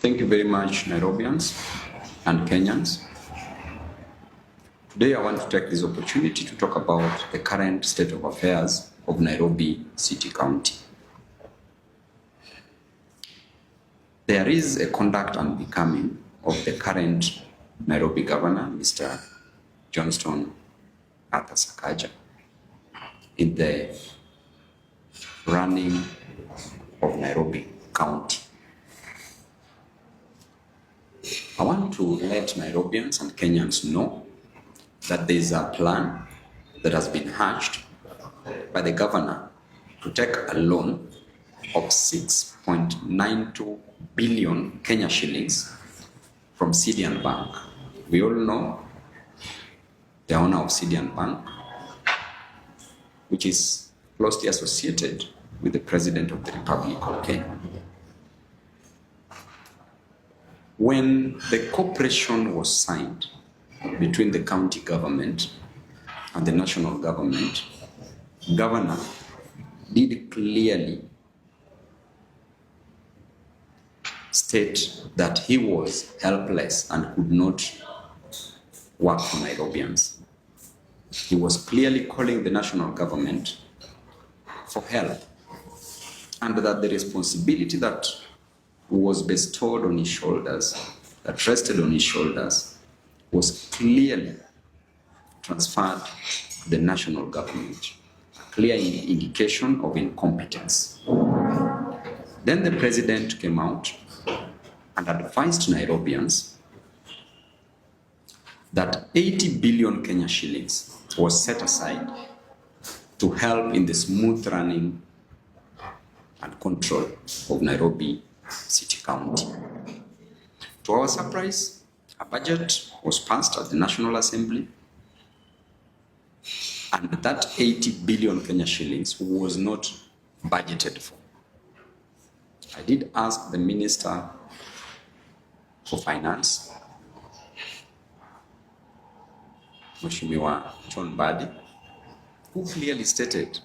Thank you very much, Nairobians and Kenyans. Today I want to take this opportunity to talk about the current state of affairs of Nairobi City County. There is a conduct and becoming of the current Nairobi Governor, Mr. Johnston Arthur Sakaja, in the running of Nairobi County. I want to let Nairobians and Kenyans know that there is a plan that has been hatched by the governor to take a loan of 6.92 billion Kenya shillings from Sidian Bank. We all know the owner of Sidian Bank, which is closely associated with the President of the Republic of Kenya. When the cooperation was signed between the county government and the national government, Governor did clearly state that he was helpless and could not work for Nairobians. He was clearly calling the national government for help, and that the responsibility that was bestowed on his shoulders, that rested on his shoulders, was clearly transferred to the national government, a clear indication of incompetence. Then the president came out and advised Nairobians that 80 billion Kenya shillings was set aside to help in the smooth running and control of Nairobi City County. To our surprise, a budget was passed at the National Assembly, and that 80 billion Kenya shillings was not budgeted for. I did ask the Minister for Finance, Mheshimiwa John Mbadi, who clearly stated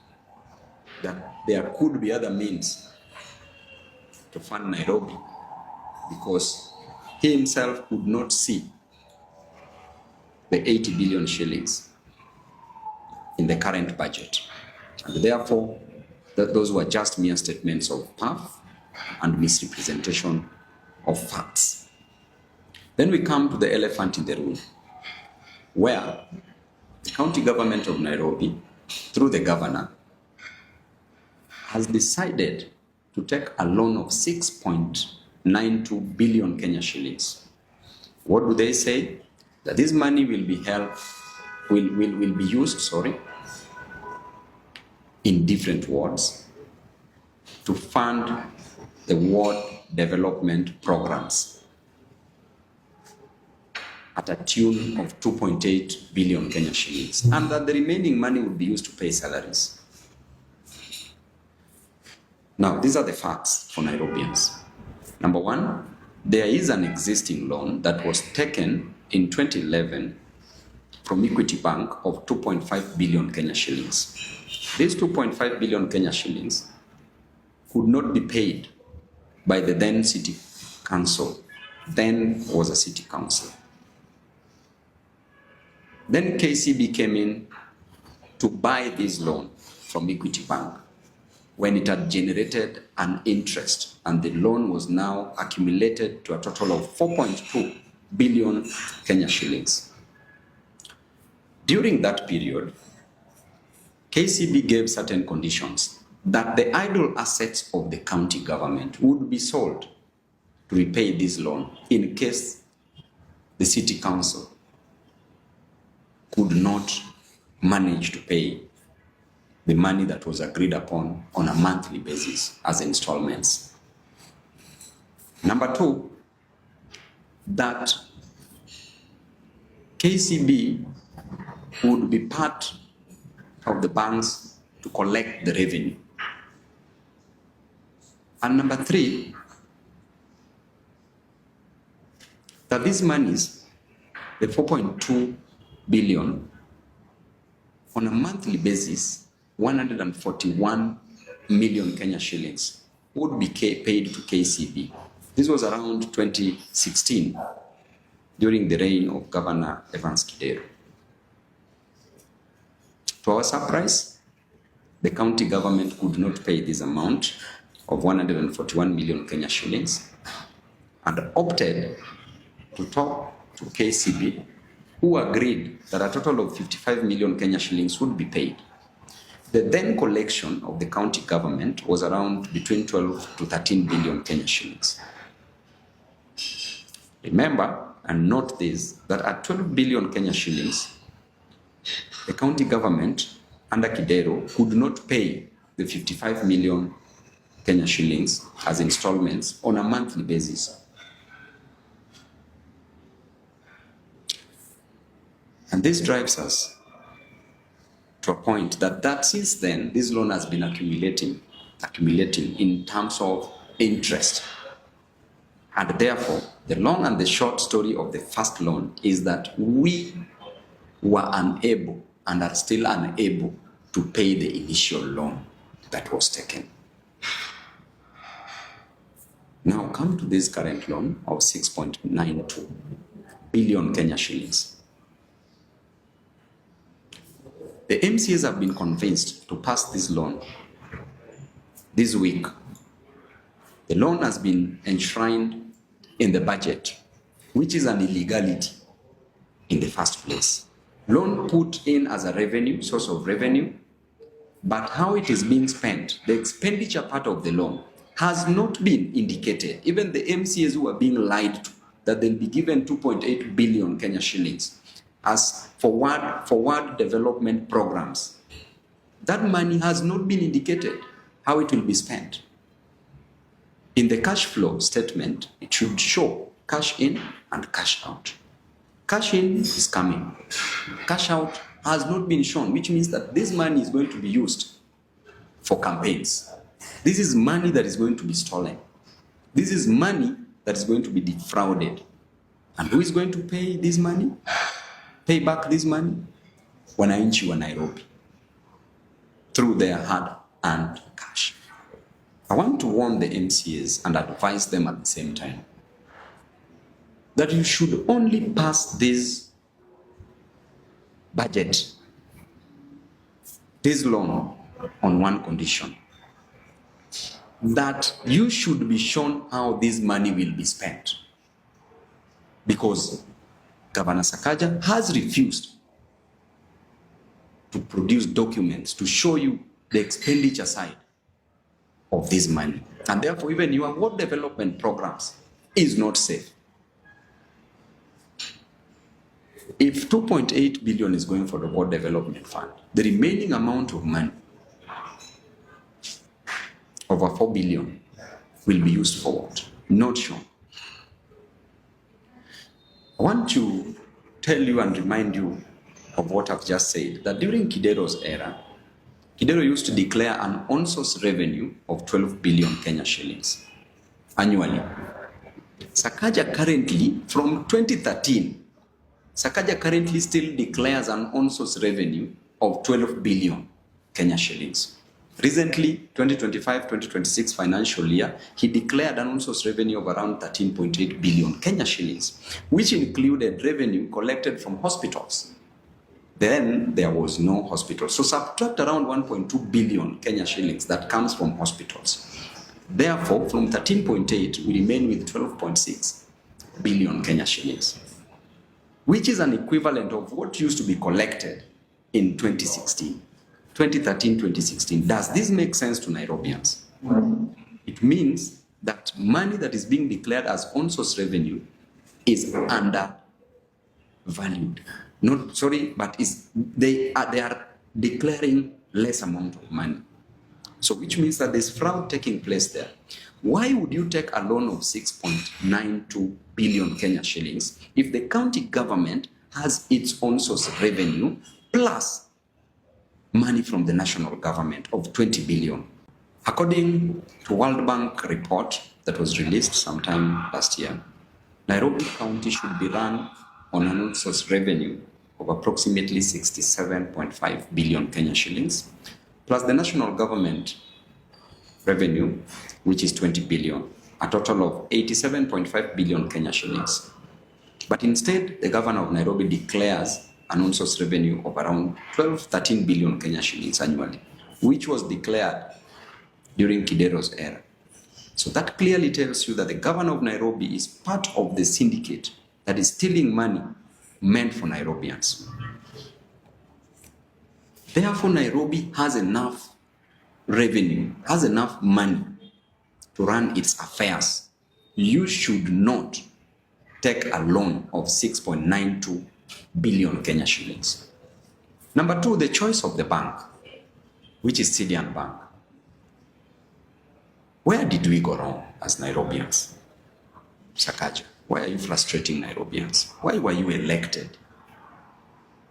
that there could be other means to fund Nairobi, because he himself could not see the 80 billion shillings in the current budget. And therefore, those were just mere statements of puff and misrepresentation of facts. Then we come to the elephant in the room, where the county government of Nairobi, through the governor, has decided to take a loan of 6.92 billion Kenya shillings. What do they say? That this money will be used, in different wards to fund the ward development programs at a tune of 2.8 billion Kenya shillings, and that the remaining money will be used to pay salaries. Now, these are the facts for Nairobians. Number one, there is an existing loan that was taken in 2011 from Equity Bank of 2.5 billion Kenya shillings. These 2.5 billion Kenya shillings could not be paid by the then city council. Then was a city council. Then KCB came in to buy this loan from Equity Bank when it had generated an interest, and the loan was now accumulated to a total of 4.2 billion Kenya shillings. During that period, KCB gave certain conditions that the idle assets of the county government would be sold to repay this loan in case the city council could not manage to pay the money that was agreed upon on a monthly basis as installments. Number two, that KCB would be part of the banks to collect the revenue. And number three, that these monies, the 4.2 billion, on a monthly basis, 141 million Kenya shillings would be paid to KCB This was around 2016, during the reign of Governor Evans Kidero. To our surprise, the county government could not pay this amount of 141 million Kenya shillings and opted to talk to KCB, who agreed that a total of 55 million Kenya shillings would be paid. The then collection of the county government was around between 12 to 13 billion Kenya shillings. Remember and note this, that at 12 billion Kenya shillings, the county government under Kidero could not pay the 55 million Kenya shillings as installments on a monthly basis. And this drives us to a point that since then, this loan has been accumulating in terms of interest. And therefore, the long and the short story of the first loan is that we were unable and are still unable to pay the initial loan that was taken. Now come to this current loan of 6.92 billion Kenya shillings. The MCAs have been convinced to pass this loan this week. The loan has been enshrined in the budget, which is an illegality in the first place. Loan put in as a revenue, source of revenue, but how it is being spent, the expenditure part of the loan, has not been indicated. Even the MCAs who are being lied to, that they'll be given 2.8 billion Kenya shillings as forward development programs. That money has not been indicated how it will be spent. In the cash flow statement, it should show cash in and cash out. Cash in is coming. Cash out has not been shown, which means that this money is going to be used for campaigns. This is money that is going to be stolen. This is money that is going to be defrauded. And who is going to pay this money? Pay back this money? Wananchi wa Nairobi, through their hard-earned cash. I want to warn the MCAs and advise them at the same time that you should only pass this budget, this loan, on one condition: that you should be shown how this money will be spent. Because Governor Sakaja has refused to produce documents to show you the expenditure side of this money. And therefore, even your world development programs is not safe. If 2.8 billion is going for the World Development Fund, the remaining amount of money, over 4 billion, will be used for what? Not shown. I want to tell you and remind you of what I've just said, that during Kidero's era, Kidero used to declare an on-source revenue of 12 billion Kenya shillings annually. Sakaja currently, from 2013, Sakaja currently still declares an on-source revenue of 12 billion Kenya shillings. Recently, 2025-2026 financial year, he declared an on-source revenue of around 13.8 billion Kenya shillings, which included revenue collected from hospitals. Then there was no hospital. So subtract around 1.2 billion Kenya shillings that comes from hospitals. Therefore, from 13.8, we remain with 12.6 billion Kenya shillings, which is an equivalent of what used to be collected in 2016. 2013-2016. Does this make sense to Nairobians? It means that money that is being declared as on-source revenue is undervalued. They are declaring less amount of money. So which means that there's fraud taking place there. Why would you take a loan of 6.92 billion Kenya shillings if the county government has its own source of revenue plus money from the national government of 20 billion? According to World Bank report that was released sometime last year, Nairobi County should be run on an on-source revenue of approximately 67.5 billion Kenya shillings, plus the national government revenue, which is 20 billion. a total of 87.5 billion Kenya shillings. But instead, the governor of Nairobi declares an on-source revenue of around 13 billion Kenya shillings annually, which was declared during Kidero's era. So that clearly tells you that the governor of Nairobi is part of the syndicate that is stealing money meant for Nairobians. Therefore, Nairobi has enough revenue, has enough money to run its affairs. You should not take a loan of 6.92 billion Kenya shillings. Number two, the choice of the bank, which is Syrian Bank. Where did we go wrong as Nairobians? Sakaja, why are you frustrating Nairobians? Why were you elected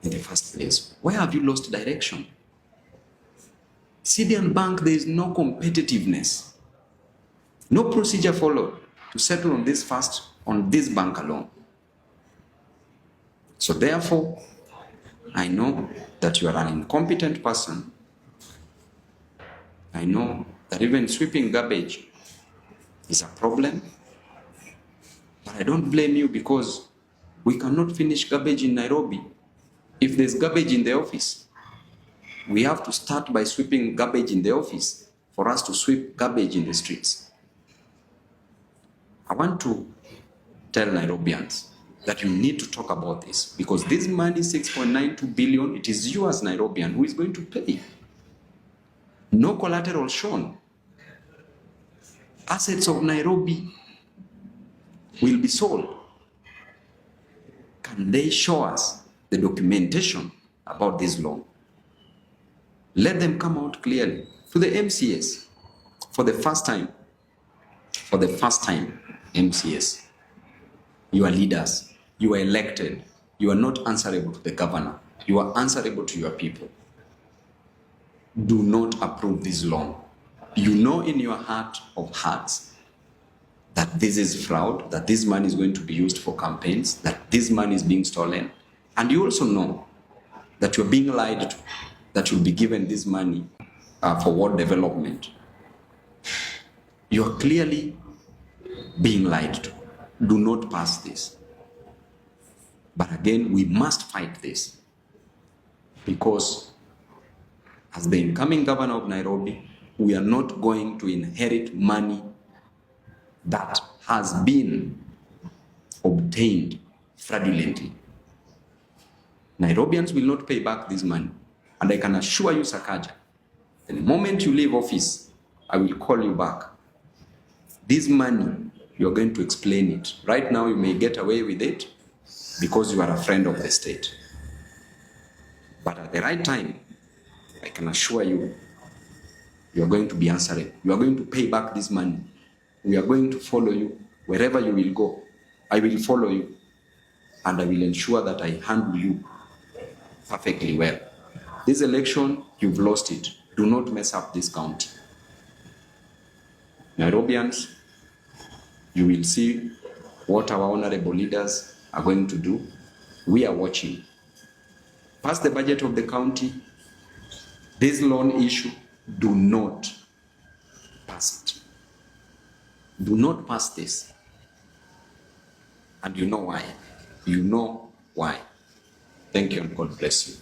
in the first place? Why have you lost direction? Syrian Bank, there is no competitiveness. No procedure followed to settle on this bank alone. So therefore, I know that you are an incompetent person. I know that even sweeping garbage is a problem. But I don't blame you, because we cannot finish garbage in Nairobi. If there's garbage in the office, we have to start by sweeping garbage in the office for us to sweep garbage in the streets. I want to tell Nairobians that you need to talk about this, because this money, 6.92 billion, it is you as Nairobian who is going to pay. No collateral shown. Assets of Nairobi will be sold. Can they show us the documentation about this loan? Let them come out clearly. To the MCS, for the first time, MCS, you are leaders, you are elected, you are not answerable to the governor, you are answerable to your people. Do not approve this loan. You know in your heart of hearts that this is fraud, that this money is going to be used for campaigns, that this money is being stolen. And you also know that you're being lied to, that you'll be given this money for world development. You're clearly being lied to. Do not pass this. But again, we must fight this, because as the incoming governor of Nairobi, we are not going to inherit money that has been obtained fraudulently. Nairobians will not pay back this money. And I can assure you, Sakaja, the moment you leave office, I will call you back. This money, you're going to explain it. Right now, you may get away with it because you are a friend of the state. But at the right time, I can assure you, you are going to be answering. You are going to pay back this money. We are going to follow you wherever you will go. I will follow you, and I will ensure that I handle you perfectly well. This election, you've lost it. Do not mess up this county. Nairobians, you will see what our honorable leaders are going to do. We are watching. Pass the budget of the county. This loan issue, do not pass it. Do not pass this. And you know why. You know why. Thank you, and God bless you.